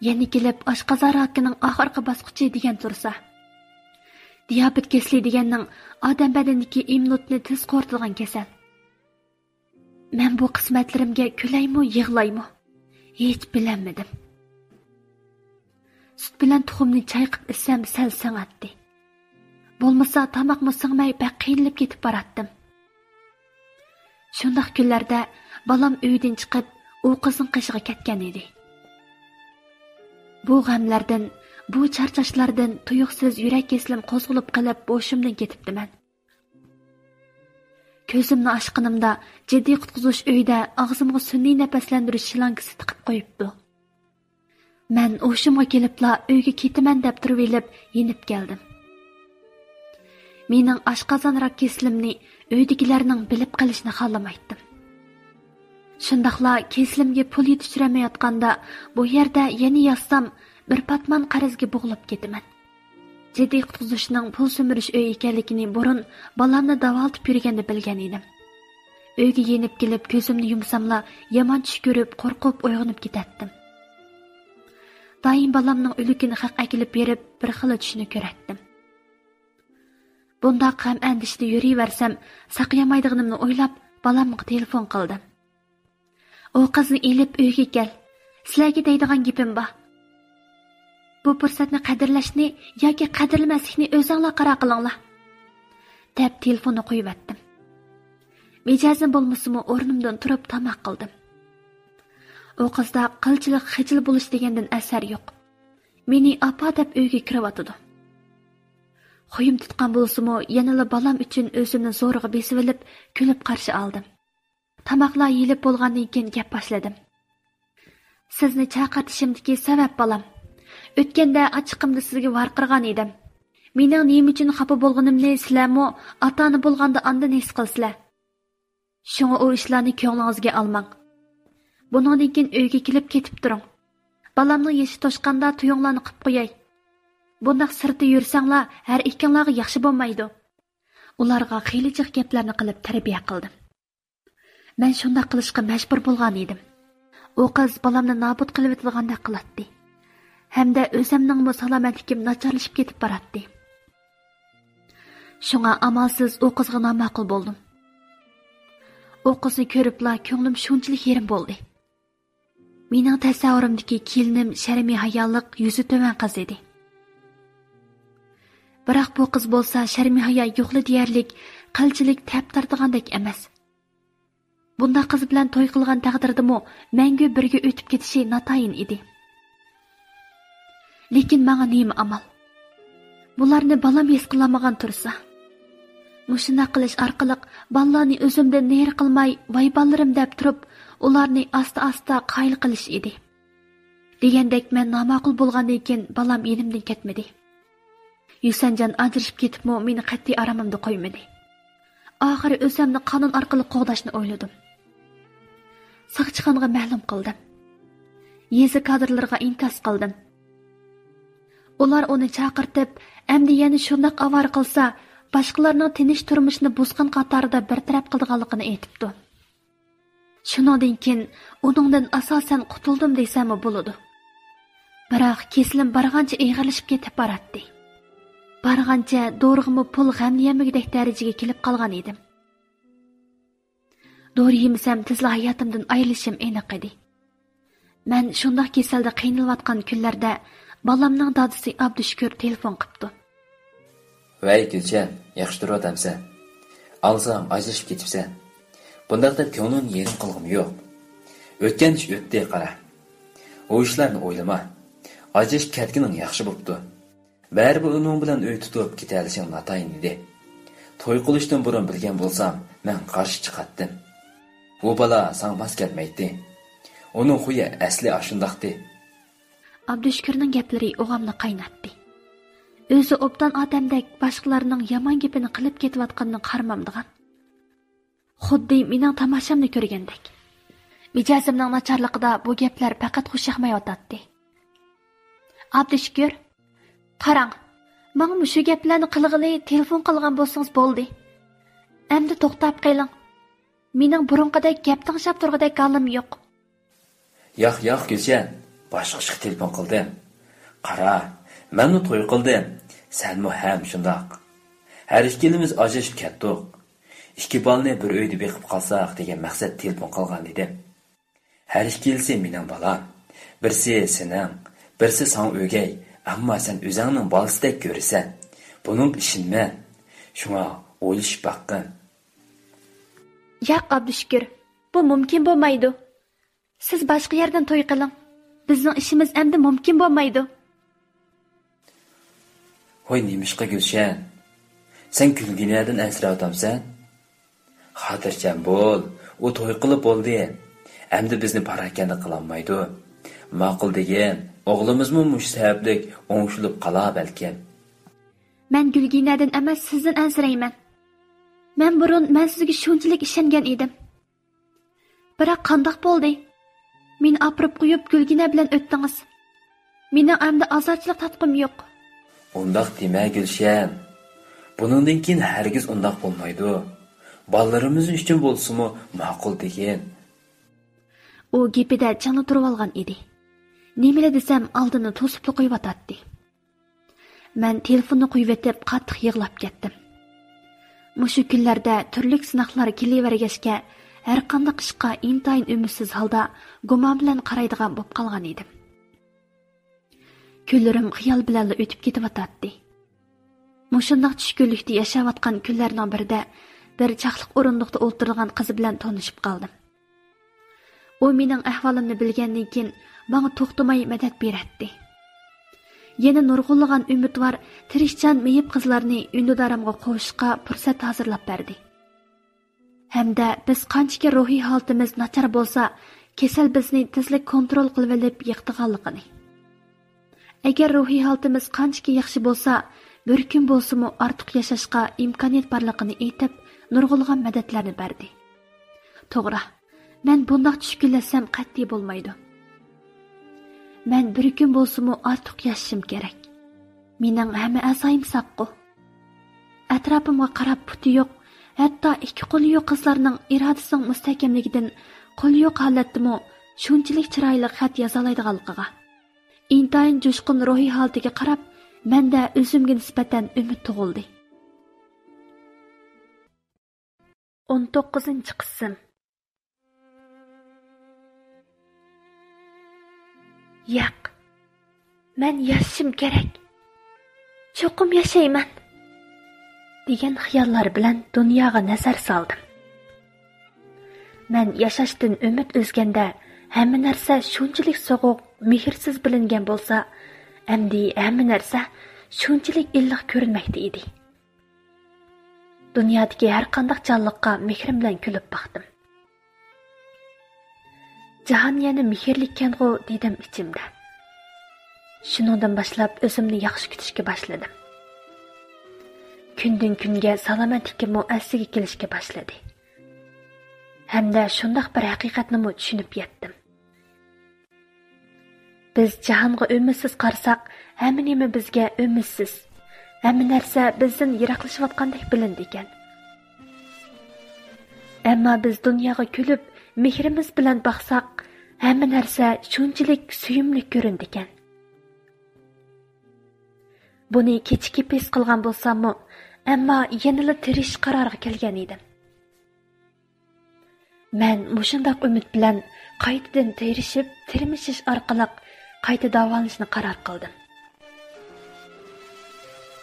Yana kelib oshqozon rakining oxirgi bosqichi degan tursa. Diabet kasali deganning odam badanidagi immunitni tez qo'rtilgan kasal. Men bu qismatlarimga kulaymi, yig'laymi? Hech bilmadim. Sut bilan tuxumni chayqib issam sal sangatdi. Bo'lmasa tamoqmi singmay baq qiynalib ketib boratdim. Shundaq kunlarda balam uydan chiqib u qizning qishiga ketgan edi. Bu g'amlardan, bu charchashlardan tuyuqsiz yurak keslim qo'zg'alib qilib boshimdan ketibdi men. Ko'zimni ochganimda jiddiy qutqizish uyida og'zimga sun'iy nafaslantirish shalankasi tiqib qo'yibdi. Men o'shimga kelibla uyga ketaman deb turib elib, yenib keldim. Mening oshqozon rak keslimni uydagilarning bilib qolishini xohlamaydim. Shundaqla keslimga pul yetishtirmayotganda bu yerda yana yossam bir patman qarzga bug'lib ketaman. Jiddiy qutqizishning pul sumirish uyi ekanligini burun balamni davolatib yurganini bilgan edim. Uyga yenib kelib ko'zimni yumsamla yomon tush ko'rib qo'rqib uyg'onib ketatdim. Doim balamning o'ligini haq akilib berib bir xil tushni ko'ratdim. Bunda ham andishda yuraversam saqlamaydiganimni o'ylab balamga telefon qildim. O qizni elib uyga kel. Sizlarga deydigan gapim bor. Bu fursatni qadrlashni yoki qadrlamaslikni o'zinglar qaror qilinglar. Deb telefonni qo'yib atdim. Mijozim bo'lmasimi o'rnimdan turib tamoq qildim. O qizda qilchilik xijil bo'lish degandan asar yo'q. Meni apa deb uyga kirib otdi. Qo'yim tutgan bo'lsimi, yanala balam uchun o'zimni zo'rg'a besib olib, kulib qarshi oldim. Tamoqlar yeyilib bo'lgandan keyin gap boshladim. Sizni chaqirtishimdagi sabab balam. O'tganda ochiqimda sizga varqirgan edim. Mening nima uchun xafa bo'lganimni sizlarmi ota-ona bo'lganda ondan his qilsizlar. Shunga o ishlarni ko'nglingizga olmang. Buningdan keyin uyga kelib ketib turing. Balamning yeshi toshqanda tuyunglarni qilib qo'yay. Bundaq sirtda yursanglar, har ikkinglarga yaxshi bo'lmaydi. Ularga xiylichiq gaplarni qilib tarbiya qildim. Men shunday qilishga majbur bo'lgan edim. U qiz bolamni nobud qilib etgandek qiladi. Hamda o'zimning salomatligim nacharlashib ketib boradi. Shunga amalsiz u qizga noma'qul bo'ldim. U qizni ko'ribla ko'nglim shunchalik yerim bo'ldi. Mening tasavvurimdagi kelinim sharmiy hayoliq, yuzi to'van qiz edi. Biroq bu qiz bo'lsa sharmiy hayo yo'qli deyarlik, qilchilik tap tortgandek emas. Bunda qiz bilan to'y qilgan taqdirdimi mangu birga o'tib ketishi natayin edi. Lekin menga nima amal? Bularni balam his qilamagan tursa, mushuna qilish orqali ballarni o'zimdan neri qilmay, voy ballarim deb turib, ularni asta-asta qayil qilish edi. Degandek men noma'qul bo'lgandan keyin balam yenimdan ketmadi. Yusanjan ajrashib ketibmi, meni qat'iy aramimda qo'ymadi. Oxiri o'zimni qonun orqali qo'g'dashni o'yladim. Saqchixonga ma'lum qildim. Yezi kadrlarga inkos qildim. Ular uni chaqirtib, endi yana shunday avar qilsa, boshqalarning tinch turmushini buzgan qatorida bartaraf qilganligini aytibdi. Shundan keyin uningdan asosan qutuldim desam bo'ladi. Biroq kesilim bargancha ig'irlashib ketib boradi. Bargancha do'rg'imi pul g'amni yemagidek darajaga kelib qolgan edim. Doğru yemisem tezla hayatimdan ayrılışım aniq edi. Men shundoq kasalda qiynalayotgan kunlarda balamning dadisi Abdushukur telefon qilibdi. Vay Gulchan, yaxshi turibsan. Alsam ajrashib ketibsan. Bundaq deb ko'nglim yerim qilg'im yo'q. O'tgan ish o'tdi qara. O ishlarni o'ylama. Ajrash ketgining yaxshi bo'pti. Baribir uning bilan uy tutib ketalishing natayin edi. To'y qilishdan burun bilgan bo'lsam, men qarshi chiqatdim. Bu bala sang mas kelmaydi. Onun xuyi asli ashundaqdi. Abdushukurning gaplari o'g'amni qaynatdi. O'zi obdan odamdek boshqalarning yomon gapini qilib ketayotganini qarmamdigan. Xuddi mening tomoshamni ko'rgandek. Mijozimning nacharligida bu gaplar faqat xushyoqmayotdi. Abdushukur, qarang, menga shu gaplarni qilg'ili telefon qilgan bo'lsangiz bo'ldi. Endi to'xtab qo'ying. Mening burunqidek gap tinglab turg'idek halim yo'q. Yo'q, Gulchan, boshqa telefon qildim. Qara, menni to'y qildim. Senmi ham shundoq. Har ikkimiz ajrashib ketdik. Ikki balni bir uyda beqib qolsaq degan maqsad telefon qilgan edim. Har ikkisi mening balam. Birsi sening, birsi san o'gay, ammo sen o'zingning bolasidek ko'rasan. Buning ishinmi? Shunga o'ylashib baqqan. Yo'q Abdushukur, bu mumkin bo'lmaydi. Siz boshqa yerdan to'y qiling. Bizning ishimiz endi mumkin bo'lmaydi. Voy nimishqa Gulshan. Sen kulginadan ansirayotamsan? Xotirjam bo'l. U to'y qilib bo'ldi. Endi bizni parakanda qilolmaydi. Ma'qul degan, o'g'limizmi mush sabablik o'ngshilib qolar balkim. Men Gulginadan emas, sizdan ansirayman. Men burun sizga shunchalik ishongan edim. Biroq qandoq bo'ldi? Meni aprib qo'yib Gulgina bilan o'tdingiz. Mening endi azorchilik tatqim yo'q. Undaq dema Gulshan. Buningdan keyin hargiz undaq bo'lmaydi. Ballarimiz uchun bo'lsa-mu ma'qul degan. U gapida chani turib olgan edi. Nimalar desam oldini to'sib qo'yib. Men telefonni qo'yib etib qattiq yig'lab ketdim. Mushu kunlarda turli sinoqlar kelavergashga har qanday ishqa intayin umidsiz holda gumon bilan qaraydigan bo'lib qolgan edim. Kunlarim xiyol bilan o'tib ketyapti. Mushundaq tushkunlikda yashayotgan kunlarning birida bir chaqliq o'rindiqda o'tirgan qiz bilan tanishib qoldim. U mening ahvolimni bilgandan keyin menga to'xtamay madad beradi. Yana nurg'unlagan umidvor, tirishchan meyib qizlarni undidarimga qo'shishga fursat hozirlab berdi. Hamda biz qancha ruhiy holatimiz nachar bo'lsa, kasal bizni tezlik kontrol qilib olib yiqtiganligini. Agar ruhiy holatimiz qancha yaxshi bo'lsa, bir kun bo'lsa-mu ortiq yashashga imkoniyat borligini aytib, nurg'unlagan madadlarni berdi. To'g'ri, men bundoq tushkunlasam qat'iy bo'lmaydi. Men bir kun bo'lsa-mu ortiq yashashim kerak. Mening hamma a'zoyim saqqa. Atrofimga qarab puti yo'q, hatto ikki qo'li yo'q qizlarning irodasining mustahkamligidan qo'li yo'q holatdimi shunchalik chiroyli xat yoza oladiganligiga. Intayin jo'shqin ruhiy holatiga qarab, menda o'zimga nisbatan umid tug'ildi. 19-qism. Yo'q. Men yashashim kerak. Cho'qim yashayman. degan xiyollar bilan dunyoga nazar soldim. Men yashashdan umid o'zganda hamma narsa shunchalik so'g'uq, mehrsiz bilingan bo'lsa, endi hamma narsa shunchalik illiq ko'rinmoqda edi. Dunyodagi har qanday jonliqqa mehrim bilan kulib baqdim. Jahon yana mehrlikkan-ku dedim ichimda. Shuningdan boshlab o'zimni yaxshi kutishga boshladim. Kundan kunga salomatlikka asiga kelishga boshladi. Hamda shundoq bir haqiqatni tushunib yetdim. Biz jahonga umidsiz qarasak, hamma nima bizga umidsiz. Hamma narsa bizdan yiroqlashayotgandek bilindi ekan. Ammo biz dunyoga kulib, mehrimiz bilan baqsak, hamma narsa shunchalik suyimli ko'rindi ekan. Buni kechikib his qilgan bo'lsam-mu, ammo yanada tirish qaroriga kelgan edim. Men mushundaq umid bilan qaytadan tirishib, tirmishish orqali qayta davolanishni qaror qildim.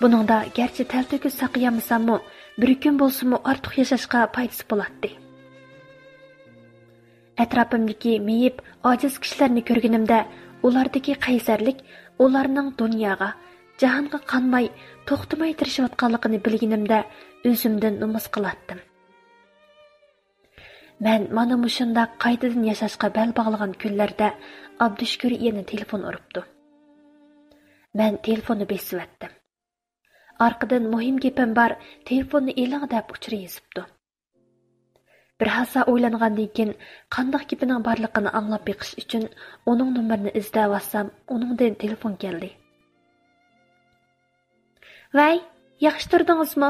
Buningda garchi talto'kis saqlayamasam-mu, bir kun bo'lsa-mu ortiq yashashga foydasi bo'ladi. Atrofimdagi meyib, ojiz kishilarni ko'rganimda, ulardagi qaysarlik, ularning dunyoga, jahonga qanmay, to'xtamay tirishayotganligini bilganimda o'zimdan nomus qilatdim. Men mana mushunda qaytadan yashashga bel bog'lagan kunlarda Abdushkur yana telefon uribdi. Men telefonni besib Arqadan muhim gapim bor, telefonni eling deb uchri yezibdi. Bir hasa o'ylangandan keyin qanday gapining borligini anglab beqish uchun uning nomerini izlab uningdan telefon keldi. Vay, yaxshi turdingizmi?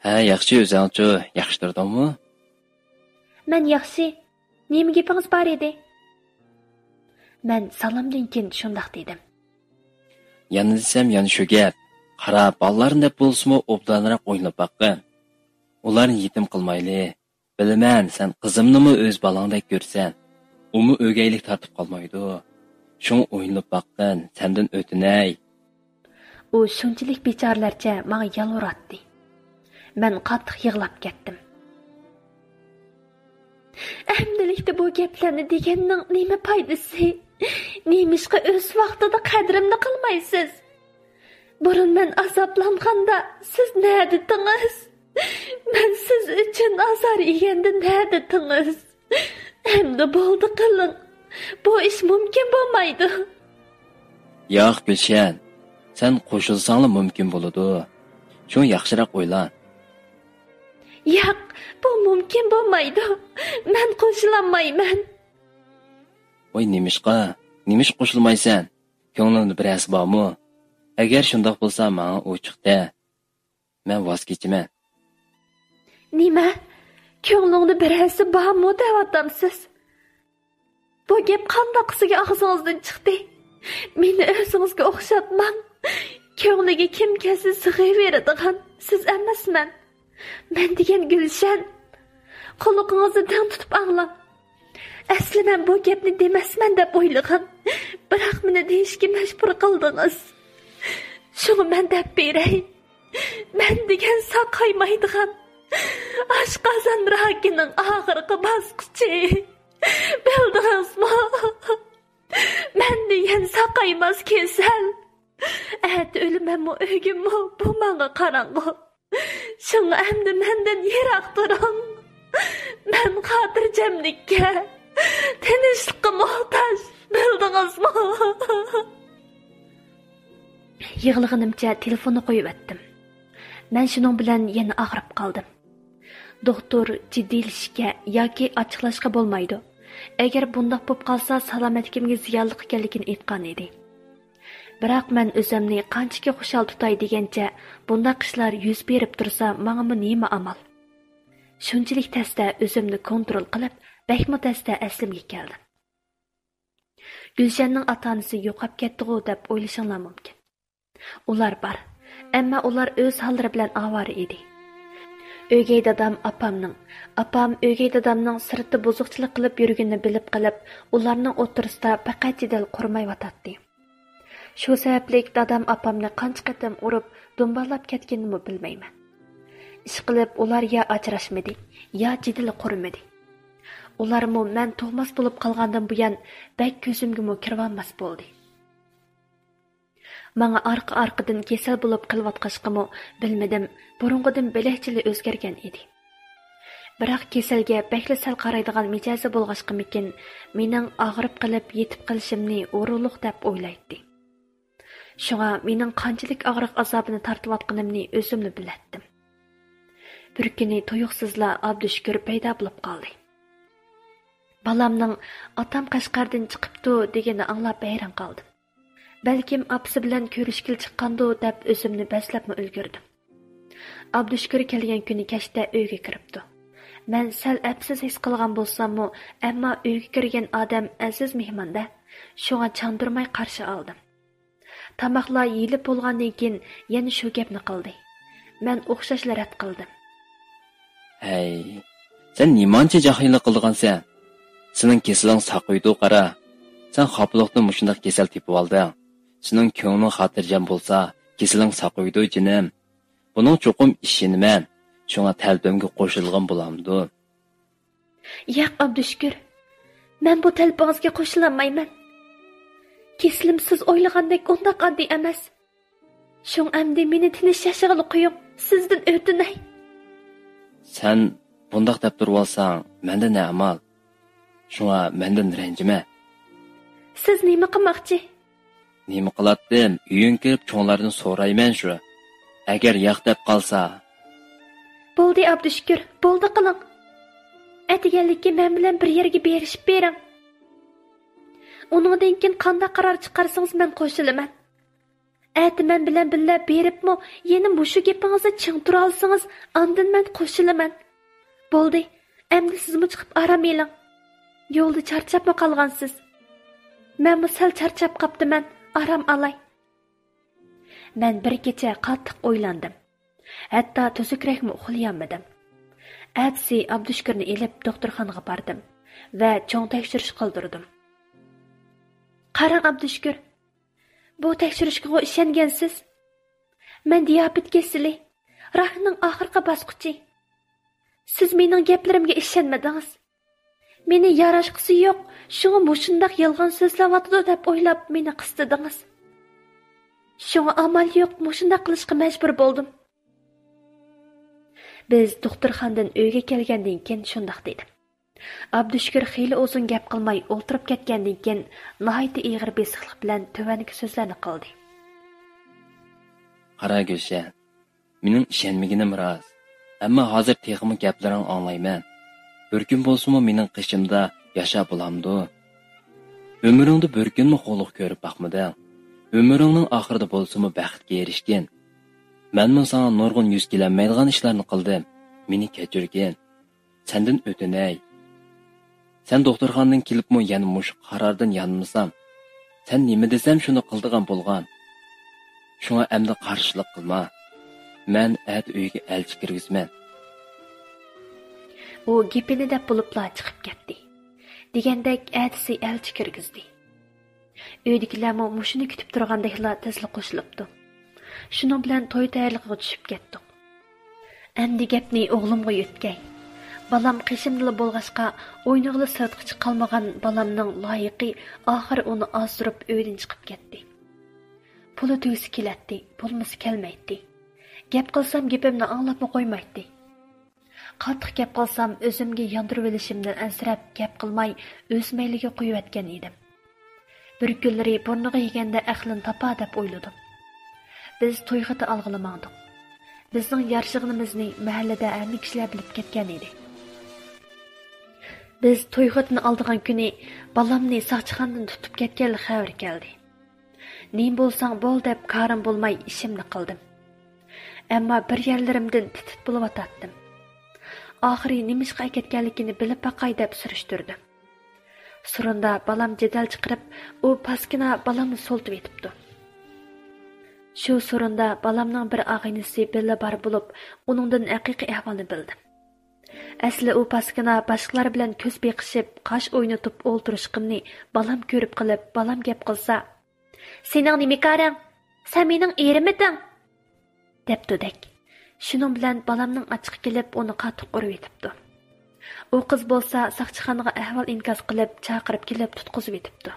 Ha, yaxshi o'zingchi, yaxshi turdingmi? Men yaxshi. Nima gapingiz bor edi? Men salomdan keyin shundoq dedim. Yana desam, yana shu gap. Qarab, ballarni deb bo'lsa-mu, obdanroq o'ynab baqqan. Ularni yetim qilmayli. Bilaman, sen qizimnimi o'z balangdek ko'rsan, umi o'gaylik tortib qolmaydi. Shun o'ynab baqqan, sendan o'tinay. U shunchalik bechoralarcha menga yalvoratdi. Men qattiq yig'lab ketdim. Amdilikda bu gaplarni deganning nima foydasi? Nemishqa o'z vaqtida qadrimni qilmaysiz? Burun men azoblanganda siz nədidiniz? Men siz uchun azor yeganda nədidiniz? Endi bo'ldi qiling. Bu ish mumkin bo'lmaydi. Yo'q, Gulshan. Sen qo'shilsang mumkin bo'ladi. Shuni yaxshiroq o'yla. Yo'q, bu mumkin bo'lmaydi. Men qo'shilamayman. Voy nimish qo'shilmaysan? Ko'nglingda bir as bormi? Agar shundoq bo'lsa, menga ochiqda. Men voz kechaman. Nima? Ko'nglingda bir as bormi deyatamsiz? Bu gap qanday qisiga og'zingizdan chiqdi? Meni o'zingizga o'xshatmang. Ko'ngliga kim kelsa sig'averadigan siz emasman. Men degan Gulshan. Quloqingizni tang tutib anglang. Asli men bu gapni demasman deb o'ylagan. Biroq meni deyishga majbur qildingiz. Shuni men deb beray. Men degan saqaymaydigan oshqozon rakining oxirgi bosqichi. Bildingizmi? Men degan saqaymas kasal. O'limanmi o'gimmi bu menga qarang'i. Shuni endi mendan yiroq turing. Men xotirjamlikka, tinchlikqa muhtoj. Bildingizmi? Yig'lig'inimcha telefonni qo'yib etdim. Men shuning bilan yana og'rib qoldim. Doktor jiddiylashishga yoki ochiqlashga bo'lmaydi. Agar bundoq bo'lib qolsa, salomatligimga ziyonli ekanligini aytgan edi. Biroq men o'zimni qanchaki xushal tutay degancha, bunda qishlar yuz berib tursa, menga nima amal? Shunchalik tezda o'zimni kontrol qilib, bakmo tezda aslimga keldim. Gulshanning ota-onasi yo'qab ketdi-ku deb o'ylashinglar mumkin. Ular bor, ammo ular o'z hallari bilan avara edi. Ögey dadam apam ögey dadamning sirti buzuqchilik qilib yurganini bilib qilib, ularning o'tirisida faqat jidal qurmayotdi. Shu sababli dadam apamni qancha qatam urib, do'mballab ketganini bilmayman. Ish qilib ular ya ajrashmadi, ya jidal qurmadi. Ularmo men tug'mas bo'lib qolgandan buyon bak ko'zimga kirolmas bo'ldi. Manga arqa-arqadan kesal bo'lib qilvatqashqimi bilmadim, burunqidan bilakchili o'zgargan edi. Biroq kesalga bakli sal qaraydigan mijozi bo'lg'ashqimikin, mening og'rib qilib yetib qilishimni o'rinliq deb o'ylaydi. Shunga mening qanchalik og'riq azobini tortayotganimni o'zimni bilatdim. Bir kuni tuyuqsizla Abdushukur paydo bo'lib qoldi. Balamning otam Qashqardan chiqibdi degani anglab hayron qoldim. Balkim apsi bilan ko'rishgil chiqqandi deb o'zimni baslabmi ulgurdim. Abdushukur kelgan kuni kechda uyga kiribdi. Men sal apsiz his qilgan bo'lsam-mu, ammo uyga kirgan odam aziz mehmonda, shunga chandurmay qarshi oldim. Tamoqlar yeyilib bo'lgandan keyin yana shu gapni qildi. Men o'xshashlar rad qildim. Hey, sen nimancha jahillik qilgansan? Sening kesaling saqoydi qara. Sen xopiliqdan mushundaq kesal tepib olding. Sening ko'ngling xotirjam bo'lsa, kesaling saqoydi jinim. Buning cho'qim ishiniman. Shunga talbimga qo'shilgan bo'lamdi. Yo'q Abdushukur. Men bu talbingizga qo'shilmayman. Keslim siz o'ylagandek undaq oddiy emas. Shung amdi meni tinish yashig'ili qo'ying. Sizdan o'tinay. Sen bundaq deb turib olsang, menda ne amal? Shunga mendan ranjima. Siz nima qilmoqchi? Nima qilatdim? Uying kirib cho'nglardan so'rayman shu. Agar yo'q deb qolsa, bo'ldi Abdushukur, bo'ldi qiling. Atiganlikka men bilan bir yerga berishib bering. Uningdan keyin qanday qaror chiqarsangiz men qo'shilaman. Ati men bilan birga beribmi, yana mushu gapingizni ching tura olsangiz, ondan men qo'shilaman. Bo'ldi, endi sizmi chiqib aram eling. Yo'lda charchabmi qolgansiz? Men sal charchab qoptiman, aram olay. Men bir kecha qattiq o'ylandim. Hatto tuzukrakmi uxlayolmadim. Atsi Abdushukurni elib doktorxonaga bordim va cho'ng tekshirish qildirdim. Qarang Abdushukur, bu tekshirishga ishongansiz? Men diabet kasali, rahning oxirgi bosqichi. Siz mening gaplarimga ishonmadingiz. Meni yarashqisi yo'q, shunga mushundaq yolg'on so'zlayotdi deb o'ylab meni qistidingiz. Shunga amal yo'q, mushundaq qilishga majbur bo'ldim. Biz doktorxonadan uyga kelgandan keyin shundaq dedim. Abdushukur xeyli uzun gap qilmay o'ltirib ketgandan keyin nihoyatda ig'ir besiqlik bilan tovanki so'zlarni qildi. Qara Gulshan, mening ishonmaganim rost. Ammo hozir texmi gaplaring anglayman. Bir kun bo'lsa-mu mening qishimda yashab bo'lamdi. Umringda bir kunmi xo'liq ko'rib baqmading. Umringning oxirida bo'lsa-mu baxtga erishgin. Menmi sana nurg'un yuz kelanmaydigan ishlarni qildim. Meni kechirgin. Sendan o'tinay. Sen doktorxonadan kelibmi yana mush qarordan yanmasam, sen nima desam shuni qildigan bo'lgan. Shunga endi qarshilik qilma. Men at uyga elchi kirgizman. U gapini deb bo'libla chiqib ketdi. Degandek atisi elchi kirgizdi. Uydagilarmi mushuni kutib turgandeklar tezlik qo'shilibdi. Shuning bilan to'y tayyorligiga tushib ketdik. Endi gapni o'g'limga yutgay. Balam qishimdili bo'lg'ashqa o'ynig'li sirtqa chiqolmagan balamning loyiqi oxir uni ozdirib uydan chiqib ketdi. Puli tugisi kelatdi, pulmisi kelmaydi. Gap qilsam gapimni anglab qo'ymaydi. Qattiq gap qilsam o'zimga yondirib olishimdan ansirab gap qilmay o'z mayliga qo'yayotgan edim. Bir kunlari burniga yeganda aqlin topa deb o'yladim. Biz to'yxata alg'ilamadik. Bizning yarshig'imizni mahallada hamma kishilar bilib ketgan edi. Biz to'yxatni oldigan kuni balamni soqchixonadan tutib ketgan xabar keldi. Neyim bolsang bol deb karım bolmay işimni qildim. Ammo bir yerlerimden titit bo'lib atatdim. Oxiri nimishqa ketganligini bilib baqay deb surishtirdi. Surunda balam jadal chiqirib, u paskina balamni soltib etibdi. Shu surunda balamning bir og'inisi billa bar bo'lib, uningdan haqiqiy ahvolni bildim. Asli u paskina boshqalar bilan ko'z beqishib, qosh o'ynatib o'ltirishqimni balam ko'rib qilib, balam gap qilsa, "Sening nima qarang? Sen mening erimiding?" debdi-dek. Shuning bilan balamning ochiq kelib, uni qattiq urib etibdi. U qiz bo'lsa, saqchixonaga ahvol inkos qilib, chaqirib kelib tutqizib etibdi.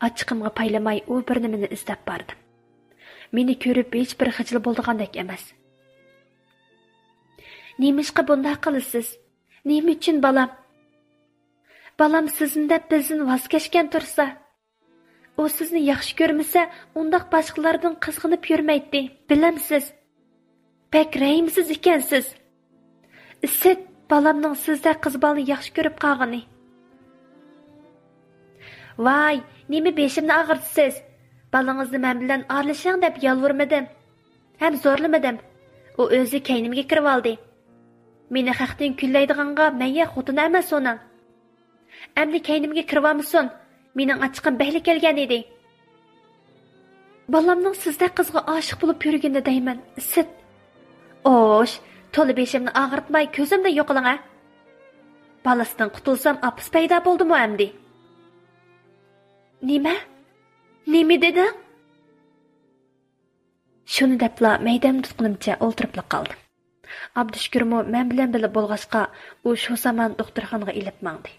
Ochiqimga paylamay u bir nimani izlab bordi. Meni ko'rib hech bir xijil bo'ldigandek emas. "Nimishqa bunday qilasiz? Nima uchun balam? Balam sizni deb bizdan voz kechgan tursa, u sizni yaxshi ko'rmasa, undaq boshqalardan qizg'inib yurmaydi, bilamsiz? Pek rahimsiz ekansiz. Siz balamning sizda qiz bolani yaxshi ko'rib qolgani. Voy, nima beshimni og'irtisiz? Balangizni men bilan aralashing deb yolvurmadim. Ham zo'rlamadim. U o'zi kaynimga kirib oldi. Meni haqdan kullaydiganga menga xotin emas uning. Endi kaynimga kirib olmasin. Mening ochiqim behli kelgan edi. Balamning sizda qizga oshiq bo'lib yurganda deyman. Siz Osh, to'la beshimni og'irtmay ko'zimda yo'qiling a. Balasidan qutulsam apis paydo bo'ldimi endi? Nima? Nima dedi? Shuni debla maydam tutqunimcha o'ltiribla qoldim. Abdushukurmo men bilan birga bo'lg'ashqa, u shu zamon doktorxonaga ilib mangdi.